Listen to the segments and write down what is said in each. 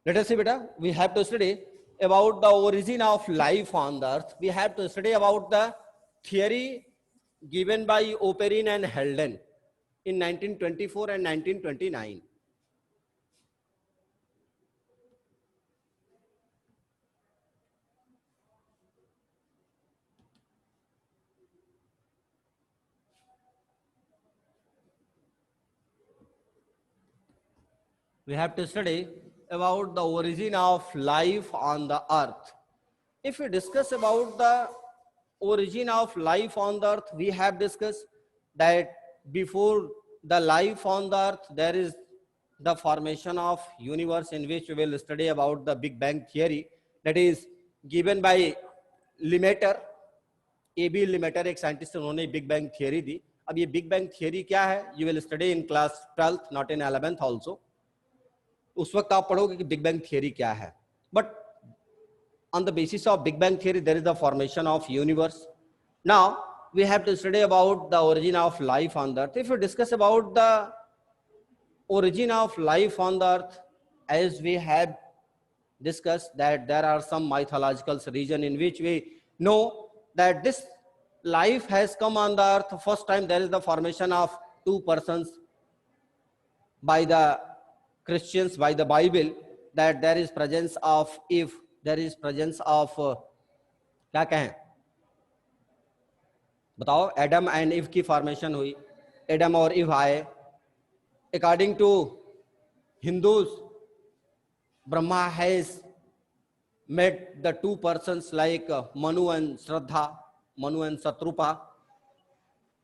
Let us see, beta. We have to study about the origin of life on the earth. We have to study about the theory given by Oparin and Helden in 1924 and 1929. We have to study about the origin of life on the earth. If we discuss about the origin of life on the earth, we have discussed that before the life on the earth, there is the formation of universe, in which we will study about the Big Bang theory, that is given by Lemaitre. AB Lemaitre एक scientist, उन्होंने big bang theory दी. अब ये big bang theory क्या है, you will study in class 12th, not in 11th also. उस वक्त आप पढ़ोगे कि बिग बैंग थियरी क्या है. But on the basis of Big Bang theory, there is the formation of universe. Now, we have to study about the origin of life on the earth. If we discuss about the origin of life on the earth, as we have discussed that there are some mythological region in which we know that this life has come on the earth. First time there is the formation of two persons by the Christians, by the Bible, that there is presence of Eve, there is presence of क्या कहें, बताओ. Adam and इव की formation हुई, Adam और Eve आए. According to Hindus, Brahma has met the two persons like Manu and Shraddha, Manu and Satrupa,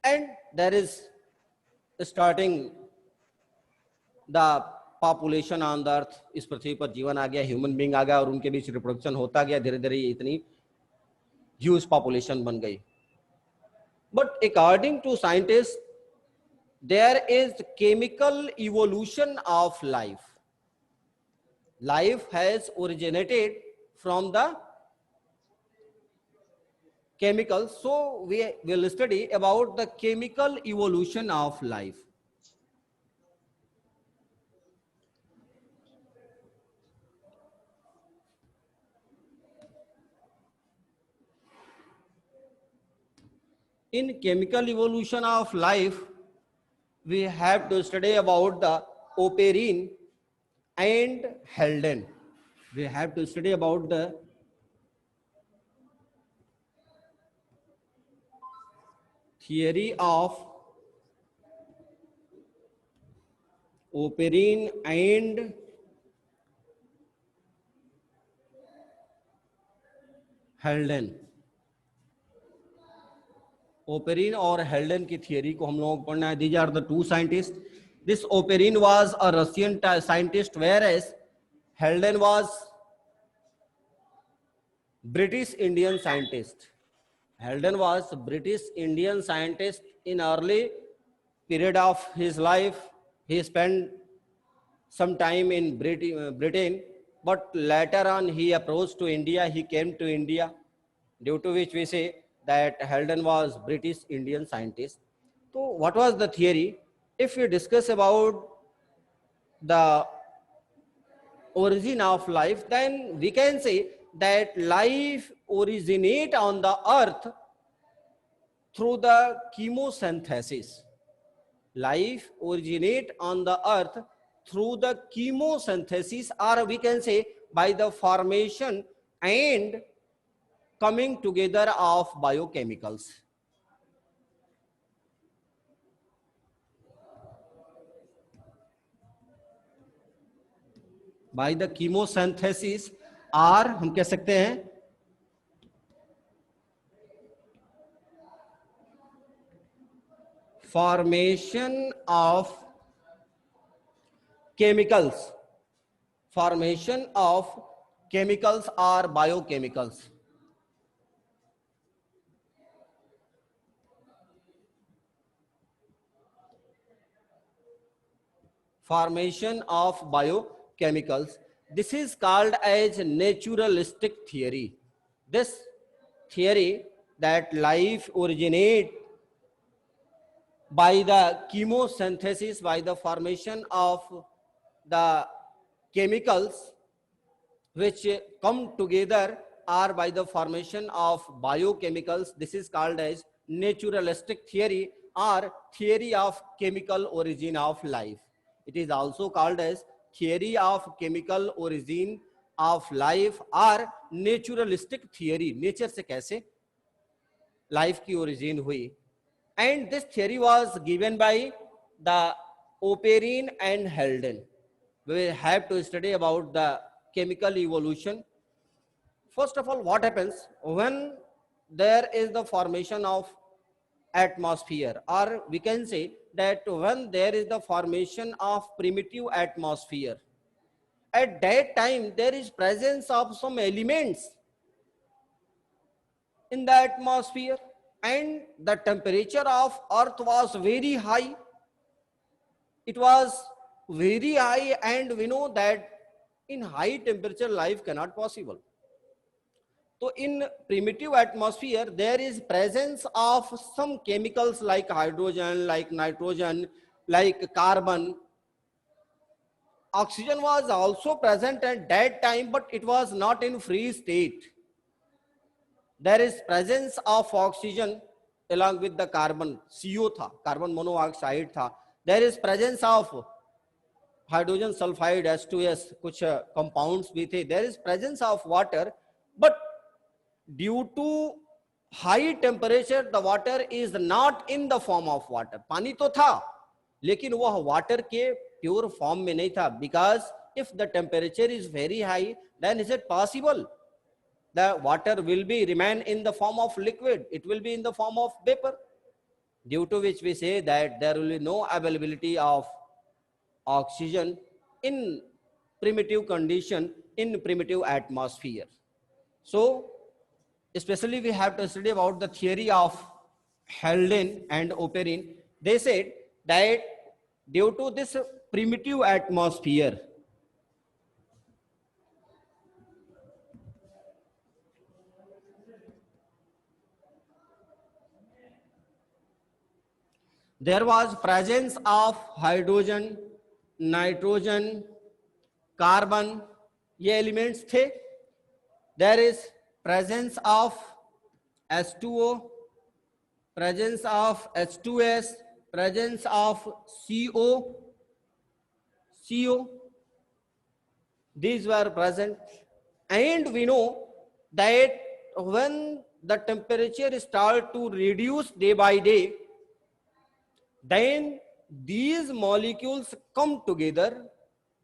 and there is starting the population on the earth. इस पृथ्वी पर जीवन आ गया, ह्यूमन बीइंग आ गया और उनके बीच रिप्रोडक्शन होता गया. धीरे धीरे इतनी ह्यूज पॉपुलेशन बन गई. But according to scientist, there is chemical evolution of life. Life has originated from the chemicals. So we will study about the chemical evolution of life. In chemical evolution of life, we have to study about the Oparin and Helden. We have to study about the theory of Oparin and Helden. Oparin और हेल्डन की theory को हम लोगों को पढ़ना है. These are the two scientist. This Oparin was a Russian scientist, where as Haldane was British Indian scientist. Haldane was British Indian scientist. In early period of his life, he spent some time in Britain, but later on he approached to India. He came to India, due to which we say that Helden was British Indian scientist. So what was the theory? If we discuss about the origin of life, then we can say that life originate on the earth through the chemosynthesis. Life originate on the earth through the chemosynthesis, or we can say by the formation and coming together of biochemicals. By the chemosynthesis, or हम कह सकते हैं formation of chemicals, formation of chemicals or biochemicals. Formation of biochemicals. This is called as naturalistic theory. This theory that life originate by the chemosynthesis, by the formation of the chemicals, which come together are by the formation of biochemicals. This is called as naturalistic theory or theory of chemical origin of life. It is also called as theory of chemical origin of life or naturalistic theory. Nature से कैसे life की origin हुई. And this theory was given by the Oparin and Haldane. We have to study about the chemical evolution. First of all, what happens when there is the formation of atmosphere, or we can say that when there is the formation of primitive atmosphere, at that time there is presence of some elements in the atmosphere, and the temperature of earth was very high. It was very high, and we know that in high temperature life cannot possible. So in primitive atmosphere there is presence of some chemicals like hydrogen, like nitrogen, like carbon. Oxygen was also present at that time, but it was not in free state. There is presence of oxygen along with the carbon. CO था, carbon monoxide था. There is presence of hydrogen sulfide, H2S, कुछ compounds भी थे. There is presence of water, but due to high temperature the water is not in the form of water. पानी तो था, लेकिन वह water के pure form में नहीं था. Because if the temperature is very high, then is it possible the water will be remain in the form of liquid? It will be in the form of vapor, due to which we say that there will be no availability of oxygen in primitive condition, in primitive atmosphere. So especially we have to study about the theory of Haldane and Oparin. They said that due to this primitive atmosphere, there was presence of hydrogen, nitrogen, carbon, ये elements थे. There is presence of H2O, presence of H2S, presence of CO. These were present, and we know that when the temperature start to reduce day by day, then these molecules come together,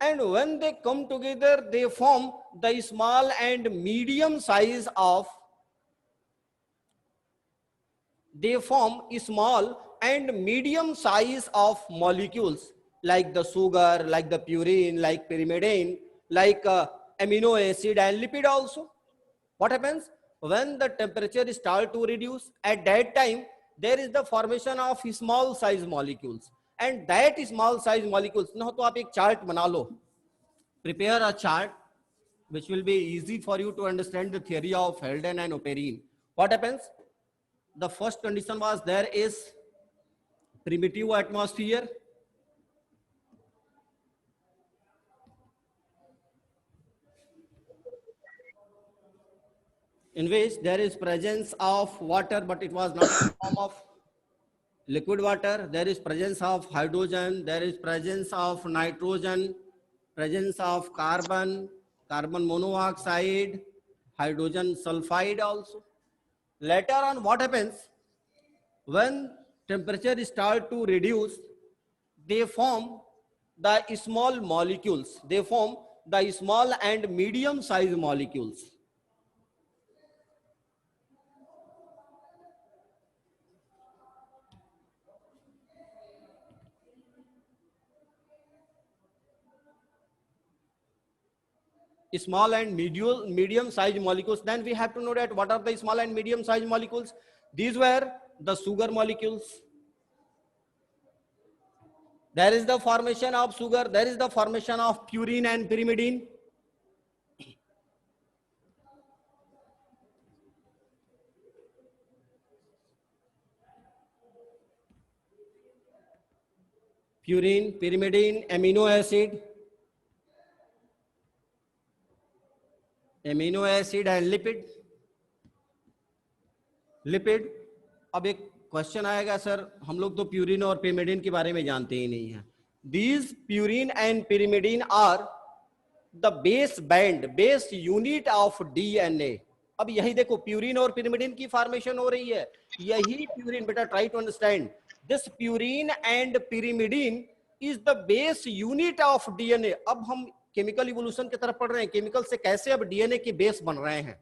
and when they come together they form the small and medium size of molecules like the sugar, like the purine, like pyrimidine, like amino acid and lipid also. What happens when the temperature start to reduce? At that time there is the formation of small size molecules, and that small size molecules, now to आप एक chart बना लो, prepare a chart which will be easy for you to understand the theory of Haldane and Oparin. What happens? The first condition was there is primitive atmosphere, in which there is presence of water, but it was not in the form of liquid water. There is presence of hydrogen, there is presence of nitrogen, presence of carbon, carbon monoxide, hydrogen sulfide also. Later on, what happens when temperature start to reduce? They form the small molecules. They form the small and medium size molecules. Small and medium size molecules. Then we have to know that what are the small and medium size molecules. These were the sugar molecules. There is the formation of sugar, there is the formation of purine and pyrimidine. Purine, pyrimidine, amino acid. Amino acid and lipid. Lipid, अब एक question आएगा, sir हम लोग तो purine और pyrimidine के बारे में जानते ही नहीं है। These purine and pyrimidine are the base band, base unit of DNA. अब यही देखो, प्यूरिन और pyrimidine की फॉर्मेशन हो रही है, यही प्यूरिन, बेटा try to understand this, purine and pyrimidine is the base unit of DNA. अब हम केमिकल इवोल्यूशन की तरफ पढ़ रहे हैं, केमिकल से कैसे अब डीएनए के बेस बन रहे हैं,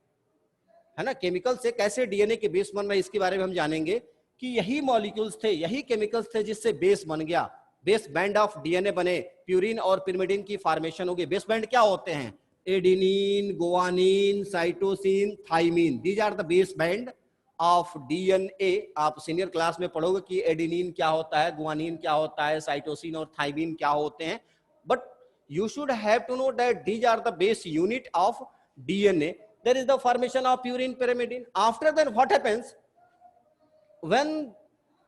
है ना, केमिकल से कैसे डीएनए के बेस बन रहे हैं, इसके बारे में हम जानेंगे कि यही मॉलिक्यूल्स थे, यही केमिकल्स थे जिससे बेस बन गया, बेस बैंड ऑफ डीएनए बने, प्यूरिन और pyrimidine की फॉर्मेशन हो गई। बेस बैंड क्या होते हैं? Adenine, guanine, cytosine, thymine, these are the base band of DNA. आप सीनियर क्लास में पढ़ोगे कि एडेनिन क्या होता है, गुआनिन क्या होता है, साइटोसिन और थाइमिन क्या होते हैं, but you should have to know that these are the base unit of DNA. There is the formation of purine, pyrimidine. After that what happens when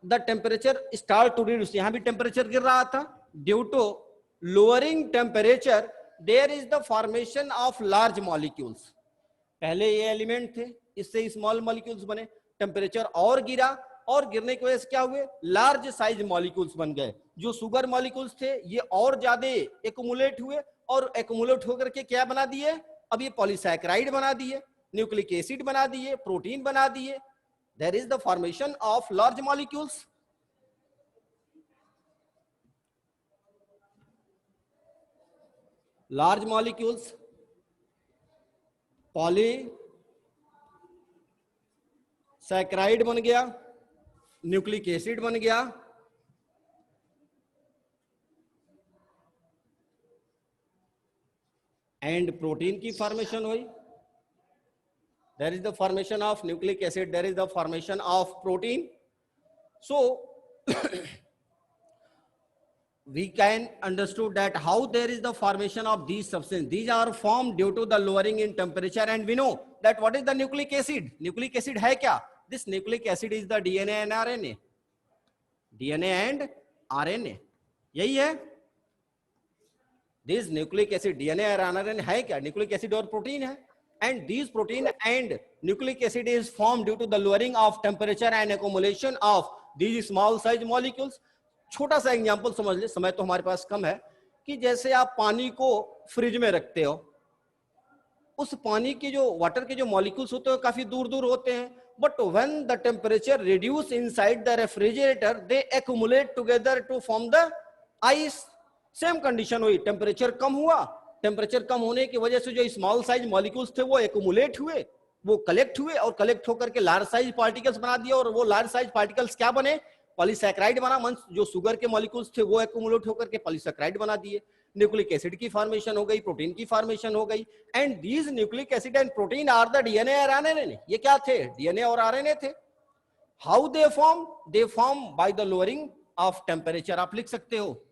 the temperature start to reduce? यहाँ भी temperature गिर रहा था, due to lowering temperature there is the formation of large molecules. पहले ये element थे, इससे small molecules बने, टेम्परेचर और गिरा, और गिरने की वजह से क्या हुए? लार्ज साइज मॉलिक्यूल्स बन गए। जो शुगर मॉलिक्यूल्स थे ये और ज्यादा एक्युमुलेट हुए, और एक्युमुलेट होकर के क्या बना दिए? अब ये पॉलीसैकेराइड बना दिए, न्यूक्लिक एसिड बना दिए, प्रोटीन बना दिए। There is the formation of large molecules. Large molecules, polysaccharide बन गया, न्यूक्लिक एसिड बन गया, एंड प्रोटीन की फॉर्मेशन हुई। There is the formation of nucleic acid, there is the formation of protein. So we can understood that how there is the formation of these substances. These are formed due to the lowering in temperature, and we know that what is the nucleic acid? Nucleic acid है क्या? This nucleic acid is the DNA and RNA. DNA and RNA, यही है। This nucleic acid, DNA और RNA है क्या? Nucleic acid और protein है, and these protein and nucleic acid is formed due to the lowering of temperature and accumulation of these small size molecules. छोटा सा example समझ ले, समय तो हमारे पास कम है, कि जैसे आप पानी को फ्रिज में रखते हो, उस पानी के जो वाटर के जो मॉलिक्यूल्स होते हैं काफी दूर दूर होते हैं, but when the temperature reduce inside the refrigerator they accumulate together to form the ice. Same condition हुई, टेम्परेचर कम हुआ, टेम्परेचर कम होने की वजह से जो स्मॉल साइज मॉलिक्यूल्स थे वो एक्युमुलेट हुए, वो कलेक्ट हुए, और कलेक्ट होकर के लार्ज साइज पार्टिकल्स बना दिए, और वो लार्ज साइज पार्टिकल्स क्या बने? पॉलीसैकेराइड बना। मंच जो शुगर के मॉलिक्यूल्स थे वो एक्युमुलेट होकर के पॉलीसैकेराइड बना दिए, न्यूक्लिक एसिड की फॉर्मेशन हो गई, प्रोटीन की फॉर्मेशन हो गई, and these nucleic acid and protein are the DNA और आरएनए। ये क्या थे? डीएनए और आरएनए थे। How they form? They form by the lowering of temperature. आप लिख सकते हो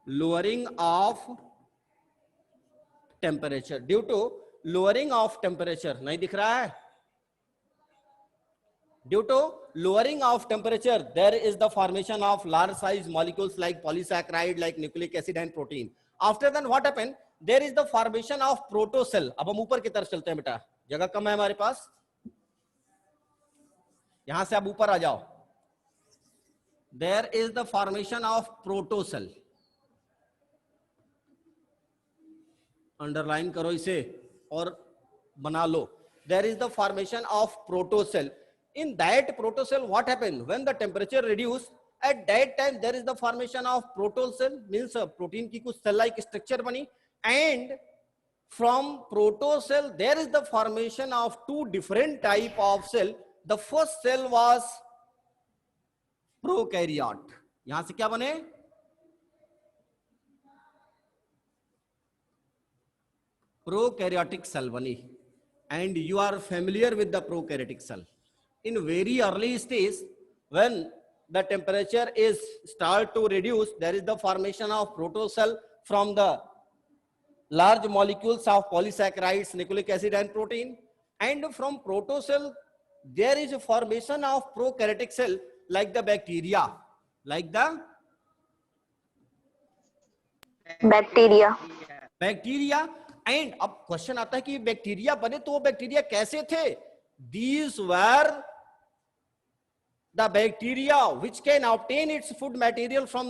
lowering of temperature, due to lowering of temperature. नहीं दिख रहा है? Due to lowering of temperature, there is the formation of large size molecules like polysaccharide, like nucleic acid and protein. After then what happened? There is the formation of protocell. अब हम ऊपर की तरफ चलते हैं बेटा, जगह कम है हमारे पास, यहां से आप ऊपर आ जाओ। There is the formation of protocell. Underline करो इसे और बना लो। There is the formation of protocell. In that protocell what happened? When the temperature reduced, at that time there is the formation of protocell, means protein की कुछ cell like structure बनी, and from protocell there is the formation of two different type of cell. The first cell was prokaryote. यहां से क्या बने? prokaryotic cell बनी, and you are familiar with the prokaryotic cell. In very early stage, when the temperature is start to reduce, there is the formation of protocell from the large molecules of polysaccharides, nucleic acid and protein, and from protocell there is a formation of prokaryotic cell like the bacteria, like the bacteria. Bacteria. And अब question आता है कि bacteria बने तो वो bacteria कैसे थे? These were the bacteria which can obtain its food material from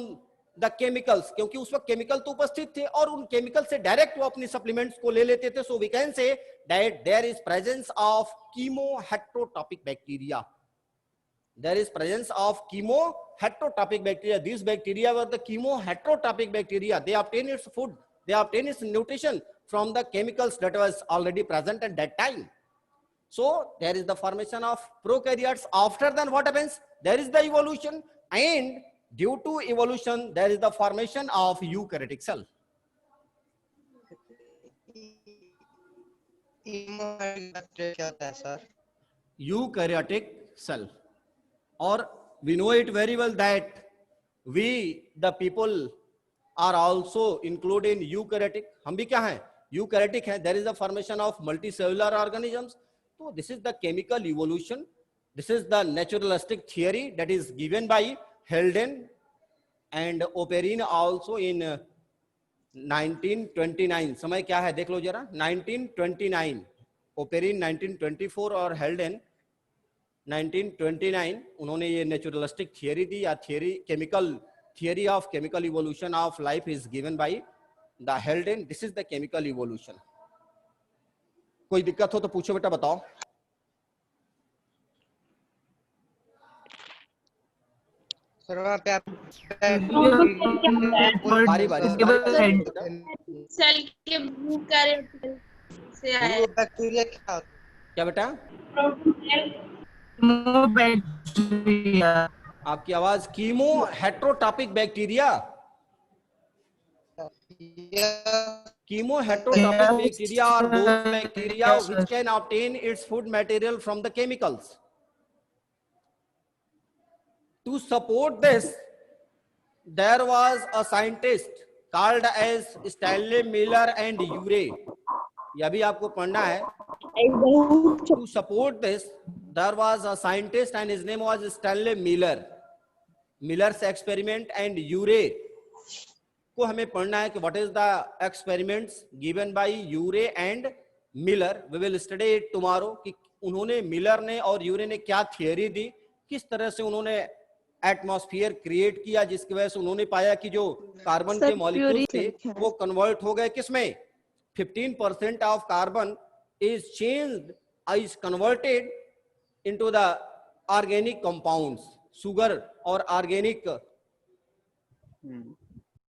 the chemicals, क्योंकि उस वक्त केमिकल तो उपस्थित थे और उन केमिकल से डायरेक्ट वो अपनी सप्लीमेंट्स को ले लेते थे. So we can say that there is presence of chemoheterotrophic bacteria. There is presence of chemoheterotopic bacteria. These bacteria were the chemoheterotopic bacteria. They obtain its food, they obtain its nutrition from the chemicals that was already present at that time. So there is the formation of prokaryotes. After then what happens? There is the evolution, and due to evolution there is the formation of eukaryotic cell. क्या होता है sir? Eukaryotic cell. Or we know it very well that we the people are also included in eukaryotic. हम भी क्या हैं? Eukaryotic हैं. There is the formation of multicellular organisms. So this is the chemical evolution. This is the naturalistic theory that is given by Helden and Oparin also in 1929. समय क्या है देख लो जरा. 1929. Oparin 1924 और Helden 1929. उन्होंने ये नेचुरलिस्टिक थियरी दी या theory of chemical evolution of life is given by the हेल्डेन. This is the chemical evolution. कोई दिक्कत हो तो पूछो बेटा, बताओ. सर वहाँ पे आप बारी बारी सेल के यूकैरियोटिक से आया है. बैक्टीरिया क्या बेटा? बैक्टीरिया. आपकी आवाज. Chemo heterotrophic bacteria. Chemo heterotrophic bacteria are those bacteria which can obtain its food material from the chemicals. To support this, there was a scientist called as Stanley Miller and Urey. यह भी आपको पढ़ना है. To support this, there was a scientist and his name was Stanley Miller. Miller's experiment and Urey को हमें पढ़ना है कि what is the experiments given by Urey and Miller. We will study it tomorrow. कि उन्होंने Miller ने और यूरे ने क्या थियरी दी, किस तरह से उन्होंने एटमॉस्फेयर क्रिएट किया जिसकी वजह से उन्होंने पाया कि जो कार्बन के मॉलिक्यूल थे वो कन्वर्ट हो गए किसमें. 15% of carbon is changed, is converted into the organic compounds, sugar और ऑर्गेनिक